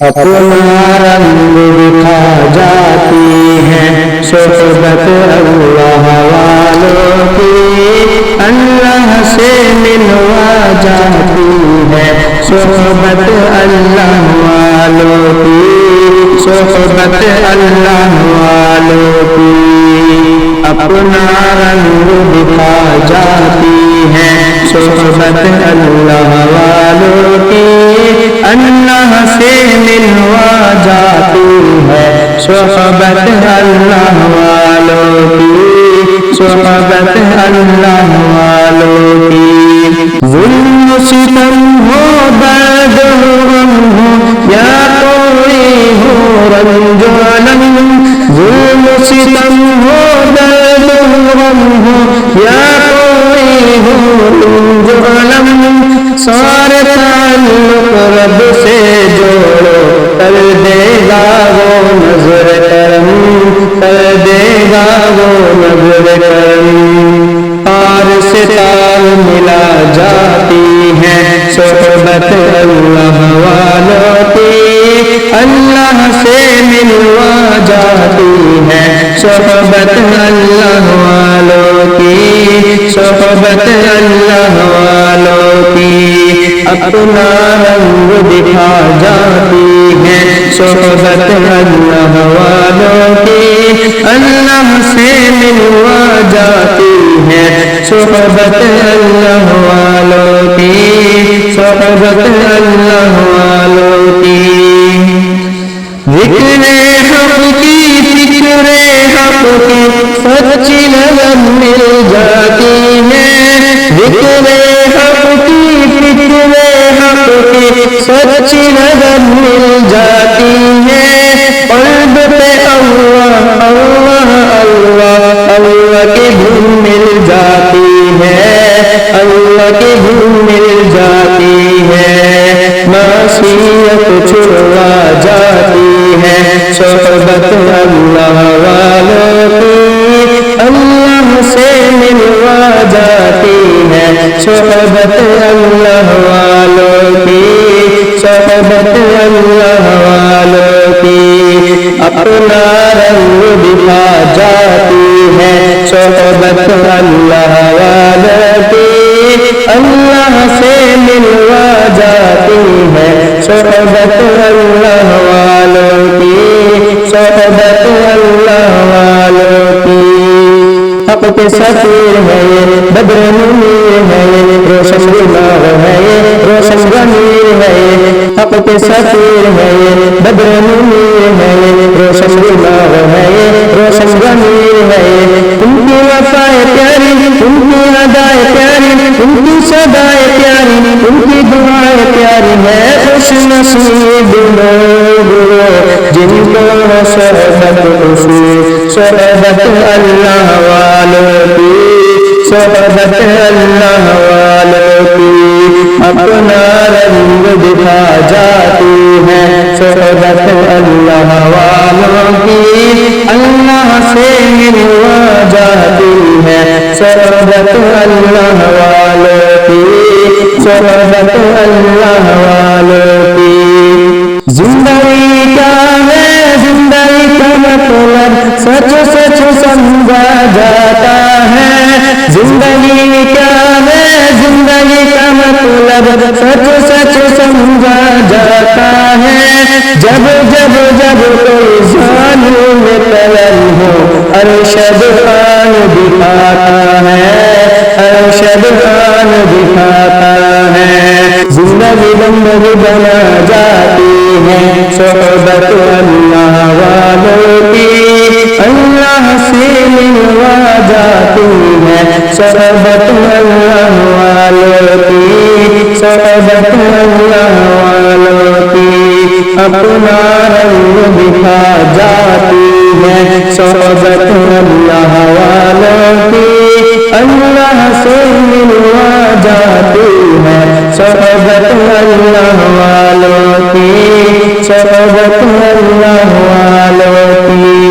اپنا رنگ دکھا جاتی ہے صحبت اللہ والوں کی، اللہ سے ملوا جاتی ہے صحبت اللہ والوں کی، صحبت اللہ والوں کی، اپنا رنگ دکھا جاتی ہے صحبت اللہ والوں کی، اللہ سے ملوا جاتی ہے صحبت اللہ والوں کی، صحبت اللہ والوں کی، ظلم ستم ہو درد غم ہو یا کوئی ہو رنج علم، ظلم ستم ہو درد غم ہو یا کوئی ہو رنج علم، سارے تعلق رب سے جوڑو کر دے گا وہ نظر کرم، کر دے گا وہ نظر کرم، پار سے تار ملا جاتی ہے صحبت اللہ والوں کی، اللہ سے ملوا جاتی ہے صحبت اللہ والوں کی، صحبت اللہ والوں کی، اپنا رنگ دکھا جاتی ہے صحبت اللہ والوں کی، اللہ سے ملوا جاتی ہے صحبت اللہ والوں کی، صحبت اللہ والوں کی، ذکر حق کی فکر حق کی سچی لگن مل جاتی ہے، ذکر حق کی فکر حق کی سچی لگن مل جاتی ہے، قلب پہ اللہ اللہ اللہ اللہ کی دھن مل جاتی ہے، اللہ کی دھن مل جاتی ہے، معصیت چھڑوا جاتی ہے صحبت اللہ والوں کی، اللہ سے ملوا جاتی ہے صحبت اللہ والوں کی، صحبت اللہ والوں کی، اپنا رنگ دکھا جاتی ہے صحبت اللہ والوں کی، اللہ سے ملوا جاتی ہے صحبت اللہ والوں کی، صحبت اللہ والوں کی، حق کے سفیر ہے یہ بدر منیر ہے یہ روشن گناہ ہے یہ روشن ضمیر ہے یہ، حق کے سفیر ہے یہ بدر منیر ہے یہ روشن گناہ ہے یہ روشن ضمیر ہے یہ، ان کی وفائے پیاری ان کی ادائے پیاری ان کی صدائے پیاری ان کی دعائیں پیاری ہے، خوش نصیب لوگ جن کو صحبت نصیب صحبت اللہ والوں کی، صحبت اللہ والوں کی، اپنا رنگ دکھا جاتی ہے صحبت اللہ والوں کی، اللہ سے ملوا جاتی ہے صحبت اللہ والوں کی، صحبت اللہ والوں کی، زندگی کیا ہے زندگی کا مطلب سچ سچ سمجھا جاتا ہے، زندگی کیا ہے زندگی کا مطلب سچ سچ سمجھا جاتا ہے، جب جب جب کوئی ظالم قلم ہو ارشد خان دکھاتا ہے، ارشد خان دکھاتا ہے، زندگی بندگی بنا جاتی ہے صحبت اللہ والوں کی، اللہ سے ملوا جاتی ہے صحبت اللہ والوں کی، صحبت اللہ والوں کی، اپنا رنگ دکھا جاتی ہے صحبت اللہ والوں کی، اللہ سے ملوا جاتی ہے صحبت اللہ والوں کی، صحبت اللہ والوں کی۔